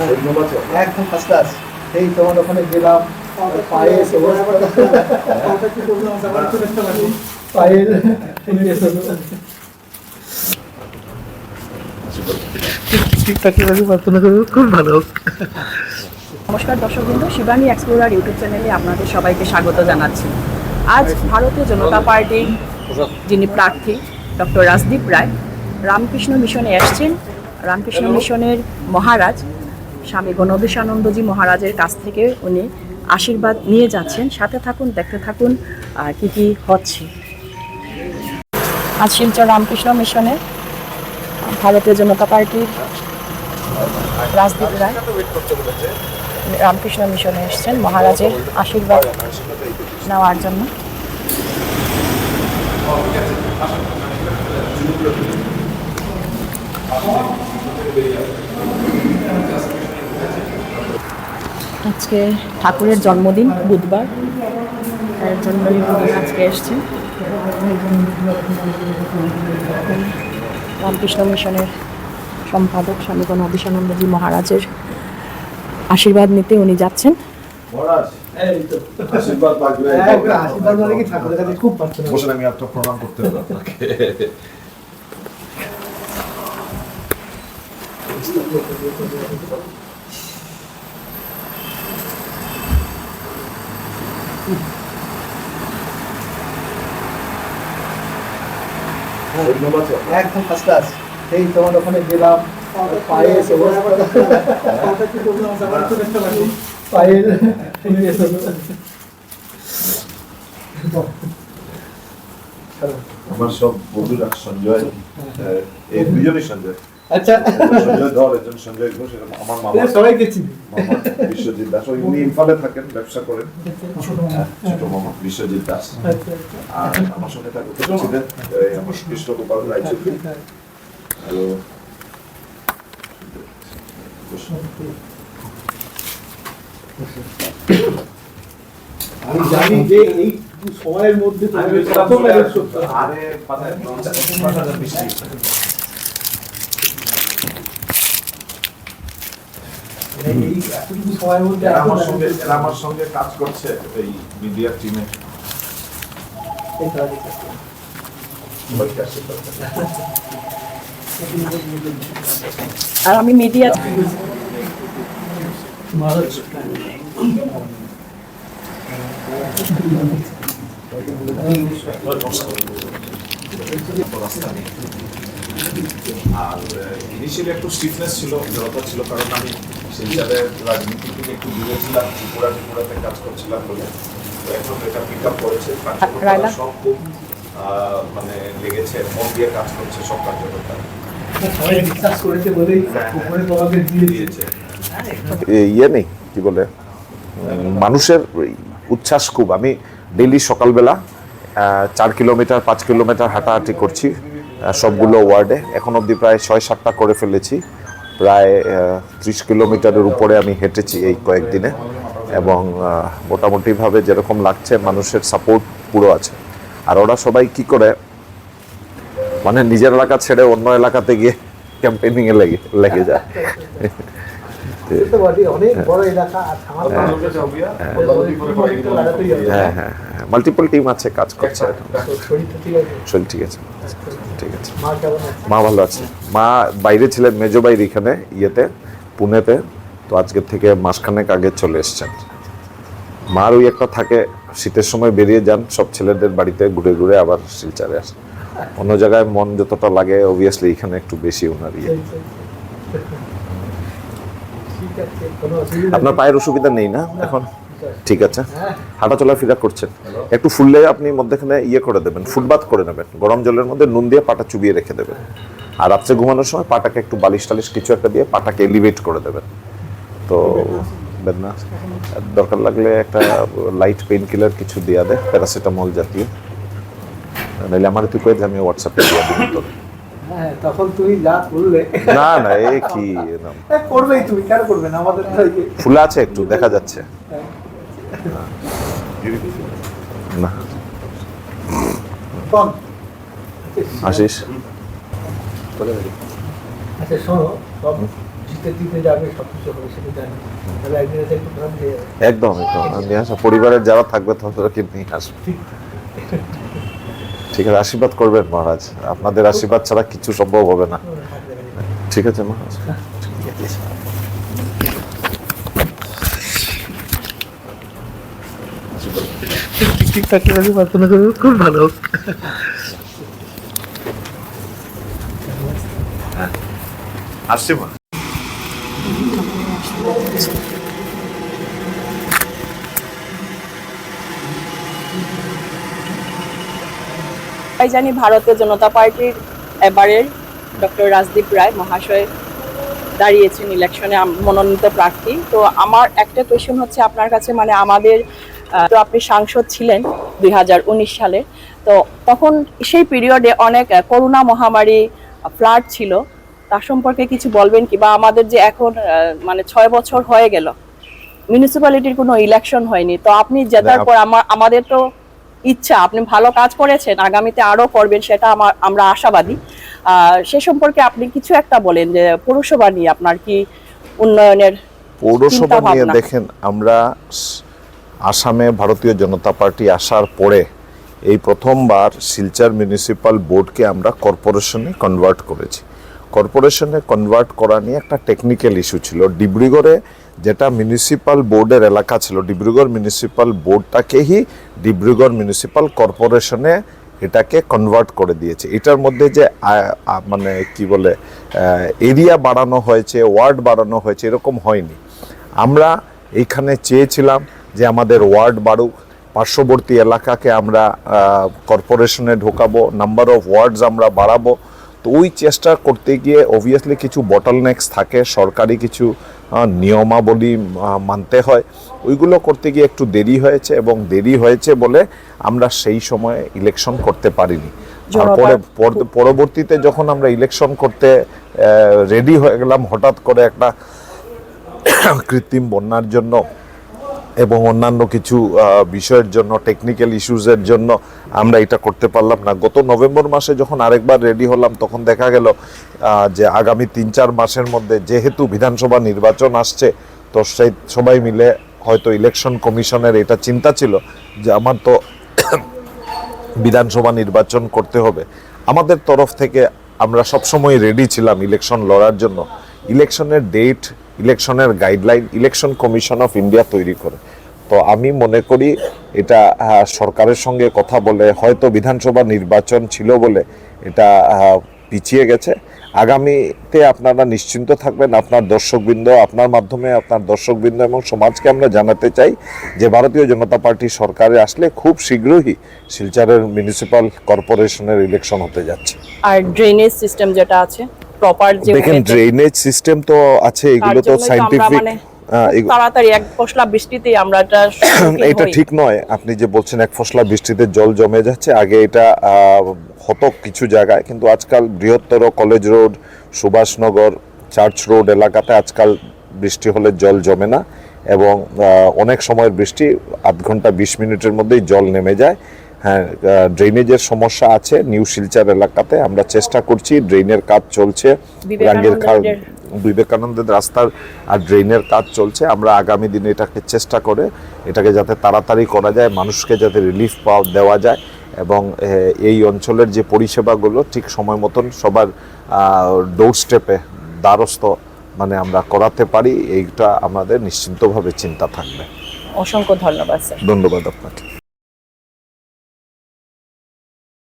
একদম first class. এই তোমার ওখানে গেলাম, পায়ের পায়ের খুব ভালো। নমস্কার দর্শকবৃন্দ, শিবানী এক্সপ্লোরার ইউটিউব চ্যানেলে আপনাদের সবাইকে স্বাগত জানাচ্ছি। আজ ভারতীয় জনতা পার্টির যিনি প্রার্থী ডক্টর রাজদীপ রায় রামকৃষ্ণ মিশনে এসছেন। রামকৃষ্ণ মিশনের মহারাজ স্বামী গণবেশানন্দজি মহারাজের কাছ থেকে উনি আশীর্বাদ নিয়ে যাচ্ছেন। সাথে থাকুন, দেখতে থাকুন কি কি হচ্ছে। আজ শিলচর রামকৃষ্ণ মিশনে ভারতীয় জনতা পার্টির রাজদীপ রায় রামকৃষ্ণ মিশনে এসছেন মহারাজের আশীর্বাদ নেওয়ার জন্য। আজকে ঠাকুরের জন্মদিন, বুধবার, তার জন্য আজকে এসছেন। রামকৃষ্ণ মিশনের সম্পাদক স্বামী গণবেশানন্দজি মহারাজের আশীর্বাদ নিতে উনি যাচ্ছেন। আমি একটা প্রণাম করতে হবে আপনাকে। একদম ফার্স্ট ক্লাস। এই তোমার ওখানে গেলাম, পায়ের আমার সব বন্ধুরা সঞ্জয়, এই দুজনই সঞ্জয়। আচ্ছা, সঞ্জয় ধর, একজন সঞ্জয় ঘোষ, আমার মামা সবাইকে চিনি। মামা বিশ্বজিৎ দাস, উনি ইম্ফলে থাকেন, ব্যবসা করেন। ছোট মামা বিশ্বজিৎ দাস। আর আমার সঙ্গে থাকতে ছিলেন আমার কৃষ্ণ গোপাল রায়চৌধুরী। হ্যালো, আমি জানি যে এই সময়ের মধ্যে আমার সঙ্গে কাজ করছে এই মিডিয়া টিমে। আর আমি মিডিয়া আর ইনিশিয়ালি একটু স্টিফনেস ছিল, জড়তা ছিল, কারণ আমি শিলচরের রাজনীতি থেকে একটু দূরে ছিলাম, ত্রিপুরাতে কাজ করছিলাম বলে। তো এখন এটা পিক আপ করেছে, কার্যকর্তা সব খুব মানে লেগেছে, মন দিয়ে কাজ করছে সব কার্যকর্তা। ইয়ে নেই, কি বলে, মানুষের উচ্ছ্বাস খুব। আমি ডেইলি সকালবেলা 4 কিলোমিটার 5 কিলোমিটার হাঁটাহাঁটি করছি সবগুলো ওয়ার্ডে। এখন অবধি প্রায় 6-7টা করে ফেলেছি। প্রায় 30 কিলোমিটারের উপরে আমি হেঁটেছি এই কয়েকদিনে, এবং মোটামুটিভাবে যেরকম লাগছে মানুষের সাপোর্ট পুরো আছে। আর ওরা সবাই কি করে, মানে নিজের এলাকা ছেড়ে অন্য এলাকাতে গিয়ে ক্যাম্পেইনিংয়ে লেগে যায়। হ্যাঁ, মাল্টিপল টিম আছে, কাজ করছে। শরীর ঠিক আছে, ঠিক আছে। মা ভালো আছে। মা বাইরে ছিলেন, মেজো বাইর এখানে ইয়েতে পুনেতে, তো আজকের থেকে মাসখানেক আগে চলে এসছেন। মার ওই একটা থাকে, শীতের সময় বেরিয়ে যান সব ছেলেদের বাড়িতে ঘুরে ঘুরে, আবার শিলচরে আসে। অন্য জায়গায় মন যতটা লাগে অবভিয়াসলি এখানে একটু বেশি ওনার ইয়ে। আপনার পায়ের অসুবিধা নেই না এখন? ঠিক আছে, হাঁটা চলাফেরা করছেন। একটু ফুললে আপনি মধ্যেখানে ইয়ে করে দেবেন, ফুটবাথ করে নেবেন, গরম জলের মধ্যে নুন দিয়ে পাটা চুবিয়ে রেখে দেবেন। আর রাত্রে ঘুমানোর সময় পাটাকে একটু বালিশ টালিশ কিছু একটা দিয়ে পাটাকে এলিভেট করে দেবেন। তো বেদনা দরকার লাগলে একটা লাইট পেইন কিলার কিছু দেওয়া দেয়, প্যারাসিটামল জাতীয়। নাহলে আমার তুই কয়ে আমি হোয়াটসঅ্যাপে দিয়ে দিব তোর। তখন তুমি যা করলে, না না, এ কি করবেই, তুমি কেন করবে না? আমাদের ফুলা আছে, একটু দেখা যাচ্ছে না। আশিস আচ্ছা শোনো, সব জিতে যাবে, সব কিছু হবে সেটা জানি। তাহলে একদিন এসে একটু ভাব যে একদম নিয়ে আসা, পরিবারের যারা থাকবে তাদেরকে নিয়ে আসবে। ঠিক ঠিক আছে, আশীর্বাদ করবেন মহারাজ, আপনাদের আশীর্বাদ ছাড়া কিছু সম্ভব হবে না। ঠিক আছে মহারাজ। ঠিকঠাক প্রার্থনা করবো, খুব ভালো হোক। আসছি মা। তাই জানি ভারতীয় জনতা পার্টির এবারের ডক্টর রাজদীপ রায় মহাশয় দাঁড়িয়েছেন ইলেকশনে মনোনীত প্রার্থী। তো আমার একটা কোয়েশ্চেন হচ্ছে আপনার কাছে, মানে আমাদের তো আপনি সাংসদ ছিলেন 2019 সালে, তো তখন সেই পিরিয়ডে অনেক করোনা মহামারী ফ্লাড ছিল, তার সম্পর্কে কিছু বলবেন কি? বা আমাদের যে এখন মানে 6 বছর হয়ে গেল মিউনিসিপ্যালিটির কোনো ইলেকশন হয়নি, তো আপনি জেতার পর আমাদের তো ইচ্ছা, আপনি ভালো কাজ করেছেন, আগামীতে আরো করবেন, সেটা আমরা আশাবাদী। সে সম্পর্কে আপনি কিছু একটা বলেন যে পৌরসভা নিয়ে আপনার কি উন্নয়নের পৌরসভা নিয়ে। দেখেন, আমরা আসামে ভারতীয় জনতা পার্টি আসার পরে এই প্রথমবার শিলচর মিউনিসিপ্যাল বোর্ডকে আমরা কর্পোরেশনে কনভার্ট করেছি। কর্পোরেশনে কনভার্ট করা নিয়ে একটা টেকনিক্যাল ইস্যু ছিল। ডিব্রুগড়ে যেটা মিউনিসিপ্যাল বোর্ডের এলাকা ছিল, ডিব্রুগড় মিউনিসিপ্যাল বোর্ডটাকেই ডিব্রুগড় মিউনিসিপ্যাল কর্পোরেশনে এটাকে কনভার্ট করে দিয়েছে। এটার মধ্যে যে মানে কি বলে এরিয়া বাড়ানো হয়েছে, ওয়ার্ড বাড়ানো হয়েছে, এরকম হয়নি। আমরা এইখানে চেয়েছিলাম যে আমাদের ওয়ার্ড বাড়ুক, পার্শ্ববর্তী এলাকাকে আমরা কর্পোরেশনে ঢোকাবো, নাম্বার অফ ওয়ার্ডস আমরা বাড়াবো। তো ওই চেষ্টা করতে গিয়ে অবভিয়াসলি কিছু বটলনেক্স থাকে, সরকারি কিছু নিয়মাবলী মানতে হয়, ওইগুলো করতে গিয়ে একটু দেরি হয়েছে, এবং দেরি হয়েছে বলে আমরা সেই সময়ে ইলেকশন করতে পারিনি। তারপরে পরবর্তীতে যখন আমরা ইলেকশন করতে রেডি হয়ে গেলাম, হঠাৎ করে একটা কৃত্রিম বন্যার জন্য এবং অন্যান্য কিছু বিষয়ের জন্য, টেকনিক্যাল ইস্যুজের জন্য আমরা এটা করতে পারলাম না। গত নভেম্বর মাসে যখন আরেকবার রেডি হলাম, তখন দেখা গেল যে আগামী 3-4 মাসের মধ্যে যেহেতু বিধানসভা নির্বাচন আসছে, তো সেই সবাই মিলে হয়তো ইলেকশন কমিশনের এটা চিন্তা ছিল যে আমার তো বিধানসভা নির্বাচন করতে হবে। আমাদের তরফ থেকে আমরা সবসময় রেডি ছিলাম ইলেকশন লড়ার জন্য। ইলেকশনের ডেট, ইলেকশনের guideline election commission of India তৈরি করে। তো আমি মনে করি এটা সরকারের সঙ্গে কথা বলে হয়তো বিধানসভা নির্বাচন ছিল বলে এটা পিছিয়ে গেছে। আগামীতে আপনারা নিশ্চিন্ত থাকবেন, আপনার দর্শকবৃন্দ, আপনার মাধ্যমে আপনার দর্শকবৃন্দ এবং সমাজকে আমরা জানাতে চাই যে ভারতীয় জনতা পার্টি সরকারে আসলে খুব শীঘ্রই শিলচরের মিউনিসিপ্যাল কর্পোরেশনের ইলেকশন হতে যাচ্ছে। আর ড্রেনেজ সিস্টেম যেটা আছে প্রপার, যে দেখেন ড্রেনেজ সিস্টেম তো আছে, এগুলো তো সায়েন্টিফিক, তাড়াতাড়ি এক ফসলা বৃষ্টিতে আমরা এটা ঠিক নয়। আপনি যে বলছেন এক ফসলা বৃষ্টিতে জল জমে যাচ্ছে, আগে এটা হতো কিছু জায়গায়, কিন্তু আজকাল বৃহত্তর college road, Subhashnagar, church road এলাকাতে আজকাল বৃষ্টি হলে জল জমে না, এবং অনেক সময়ের বৃষ্টি 1/2 ঘন্টা 20 মিনিটের মধ্যেই জল নেমে যায়। হ্যাঁ, ড্রেনেজের সমস্যা আছে নিউ শিলচর এলাকাতে, আমরা চেষ্টা করছি, ড্রেনের কাজ চলছে, রাঙ্গের বিবেকানন্দের রাস্তার আর ড্রেনের কাজ চলছে। আমরা আগামী দিনে এটাকে চেষ্টা করে এটাকে যাতে তাড়াতাড়ি করা যায়, মানুষকে যাতে রিলিফ দেওয়া যায়, এবং এই অঞ্চলের যে পরিষেবাগুলো ঠিক সময় মতন সবার ডোর স্টেপে দ্বারস্থ মানে আমরা করাতে পারি, এইটা আমাদের নিশ্চিন্তভাবে চিন্তা থাকবে। অসংখ্য ধন্যবাদ স্যার। ধন্যবাদ আপনাকে।